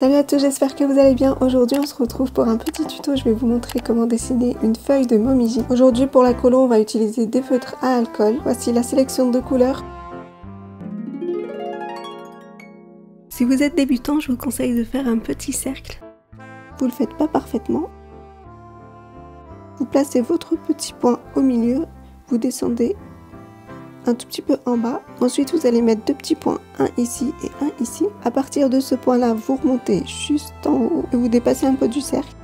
Salut à tous, j'espère que vous allez bien. Aujourd'hui on se retrouve pour un petit tuto. Je vais vous montrer comment dessiner une feuille de Momiji. Aujourd'hui pour la colo on va utiliser des feutres à alcool. Voici la sélection de couleurs. Si vous êtes débutant, je vous conseille de faire un petit cercle. Vous le faites pas parfaitement. Vous placez votre petit point au milieu, vous descendez un tout petit peu en bas. Ensuite vous allez mettre deux petits points, un ici et un ici. À partir de ce point là, vous remontez juste en haut et vous dépassez un peu du cercle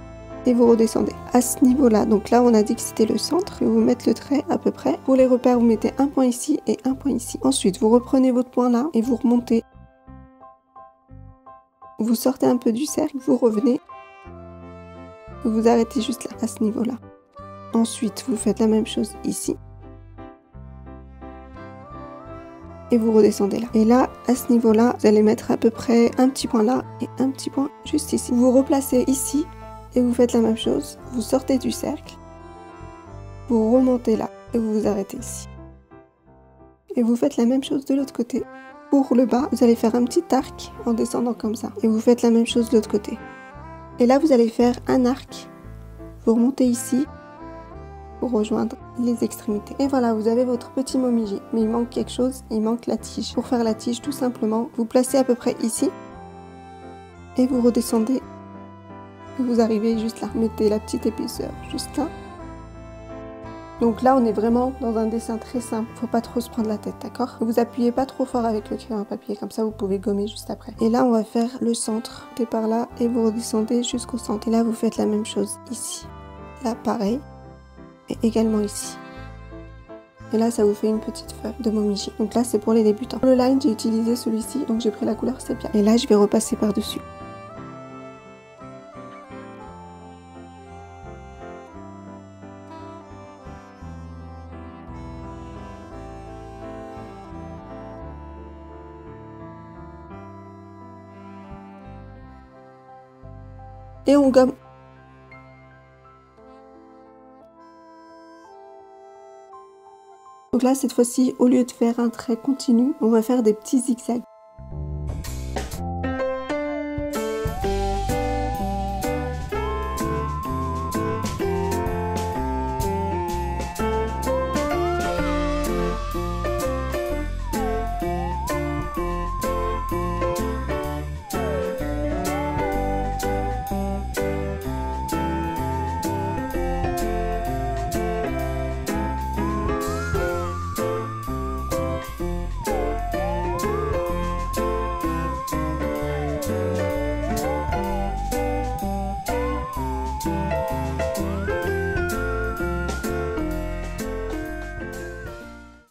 et vous redescendez à ce niveau là. Donc là on a dit que c'était le centre et vous mettez le trait à peu près. Pour les repères vous mettez un point ici et un point ici. Ensuite vous reprenez votre point là et vous remontez. Vous sortez un peu du cercle, vous revenez. Vous arrêtez juste là, à ce niveau là. Ensuite vous faites la même chose ici. Et vous redescendez là. Et là, à ce niveau-là, vous allez mettre à peu près un petit point là et un petit point juste ici. Vous replacez ici et vous faites la même chose. Vous sortez du cercle, vous remontez là et vous vous arrêtez ici. Et vous faites la même chose de l'autre côté. Pour le bas, vous allez faire un petit arc en descendant comme ça. Et vous faites la même chose de l'autre côté. Et là, vous allez faire un arc. Vous remontez ici pour rejoindre les extrémités. Et voilà, vous avez votre petit Momiji. Mais il manque quelque chose, il manque la tige. Pour faire la tige, tout simplement, vous placez à peu près ici. Et vous redescendez. Et vous arrivez juste là. Mettez la petite épaisseur juste là. Donc là, on est vraiment dans un dessin très simple. Faut pas trop se prendre la tête, d'accord? Vous appuyez pas trop fort avec le crayon à papier. Comme ça, vous pouvez gommer juste après. Et là, on va faire le centre. Vous par là et vous redescendez jusqu'au centre. Et là, vous faites la même chose ici. Là, pareil. Et également ici. Et là, ça vous fait une petite feuille de Momiji. Donc là, c'est pour les débutants. Pour le line, j'ai utilisé celui-ci, donc j'ai pris la couleur sépia. Et là, je vais repasser par-dessus. Et on gomme. Donc là, cette fois-ci, au lieu de faire un trait continu, on va faire des petits zigzags.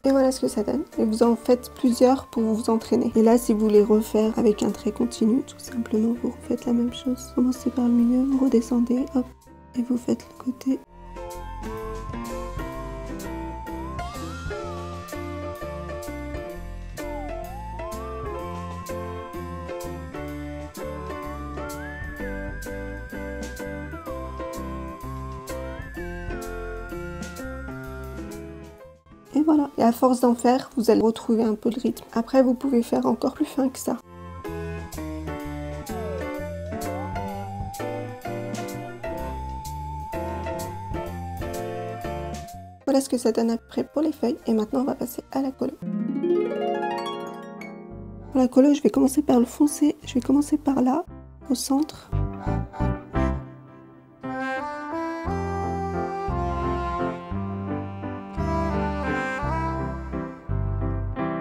Et voilà ce que ça donne. Et vous en faites plusieurs pour vous entraîner. Et là, si vous voulez refaire avec un trait continu, tout simplement, vous refaites la même chose. Commencez par le milieu, vous redescendez, hop, et vous faites le côté. Et voilà, et à force d'en faire, vous allez retrouver un peu le rythme. Après, vous pouvez faire encore plus fin que ça. Voilà ce que ça donne après pour les feuilles. Et maintenant, on va passer à la colo. Pour la colo, je vais commencer par le foncer. Je vais commencer par là, au centre.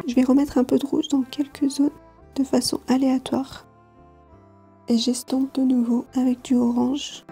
Je vais remettre un peu de rouge dans quelques zones de façon aléatoire. Et j'estompe de nouveau avec du orange.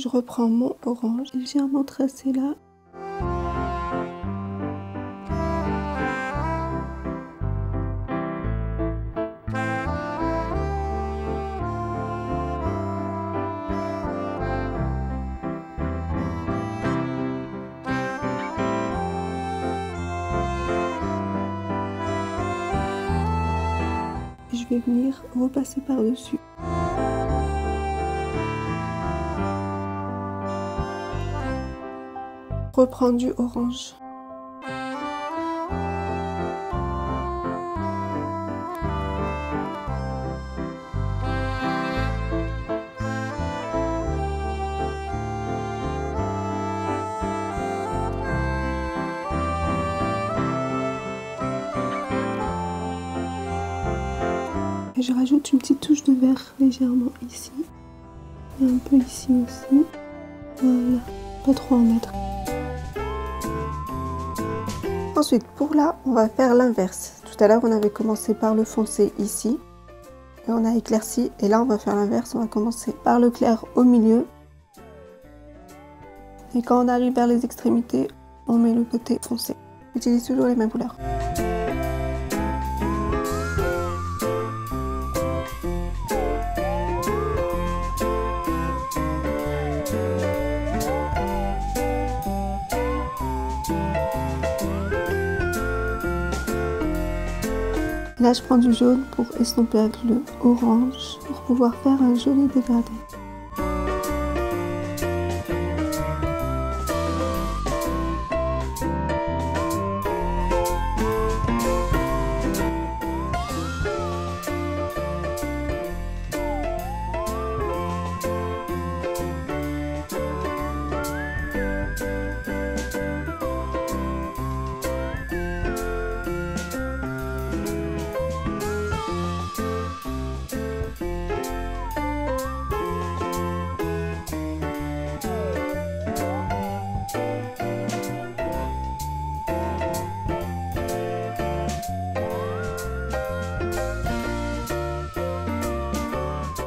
Je reprends mon orange, légèrement tracé là. Je vais venir repasser par-dessus. Reprendre du orange. Et je rajoute une petite touche de vert légèrement ici. Et un peu ici aussi. Voilà, pas trop en mettre. Ensuite, pour là, on va faire l'inverse. Tout à l'heure, on avait commencé par le foncé ici. Et on a éclairci. Et là, on va faire l'inverse. On va commencer par le clair au milieu. Et quand on arrive vers les extrémités, on met le côté foncé. J'utilise toujours les mêmes couleurs. Là, je prends du jaune pour estomper avec le orange pour pouvoir faire un joli dégradé.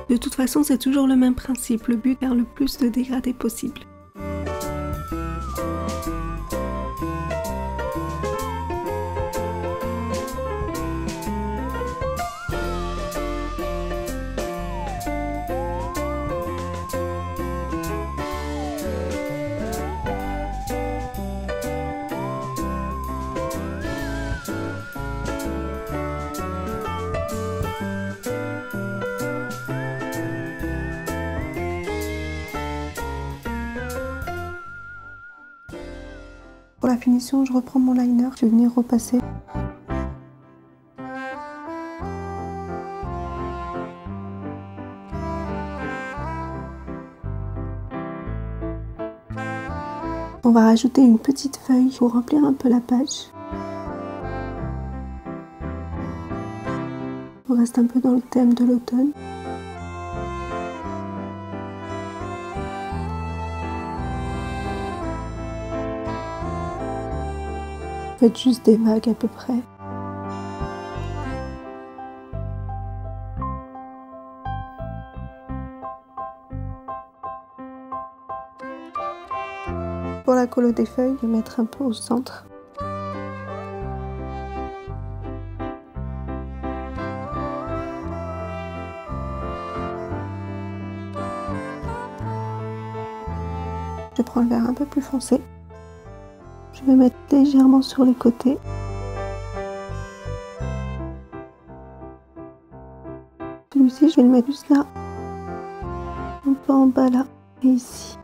De toute façon, c'est toujours le même principe, le but est de faire le plus de dégradé possible. Pour la finition, je reprends mon liner, je vais venir repasser. On va rajouter une petite feuille pour remplir un peu la page. On reste un peu dans le thème de l'automne. Faites juste des vagues à peu près. Pour la colo des feuilles, je vais mettre un peu au centre. Je prends le vert un peu plus foncé. Je vais mettre légèrement sur les côtés. Celui-ci, je vais le mettre juste là. Un peu en bas là. Et ici.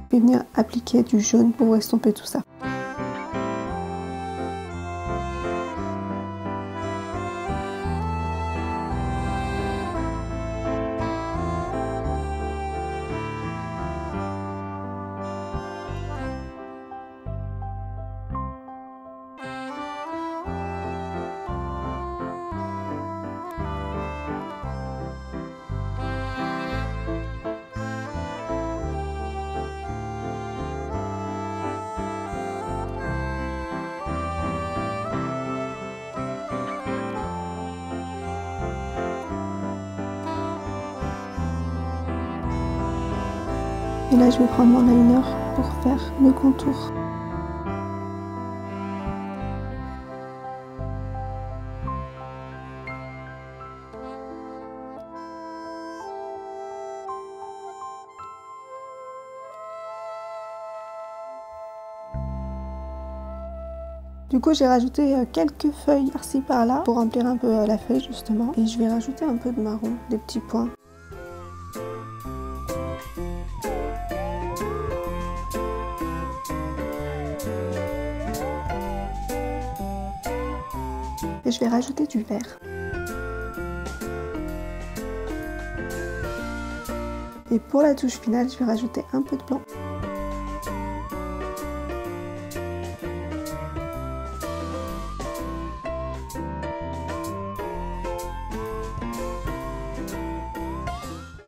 Je vais venir appliquer du jaune pour estomper tout ça. Et là je vais prendre mon liner pour faire le contour. Du coup j'ai rajouté quelques feuilles par-ci par-là pour remplir un peu la feuille justement. Et je vais rajouter un peu de marron, des petits points. Et je vais rajouter du vert. Et pour la touche finale, je vais rajouter un peu de blanc.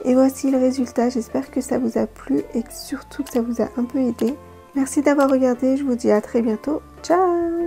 Et voici le résultat, j'espère que ça vous a plu et surtout que ça vous a un peu aidé. Merci d'avoir regardé, je vous dis à très bientôt. Ciao!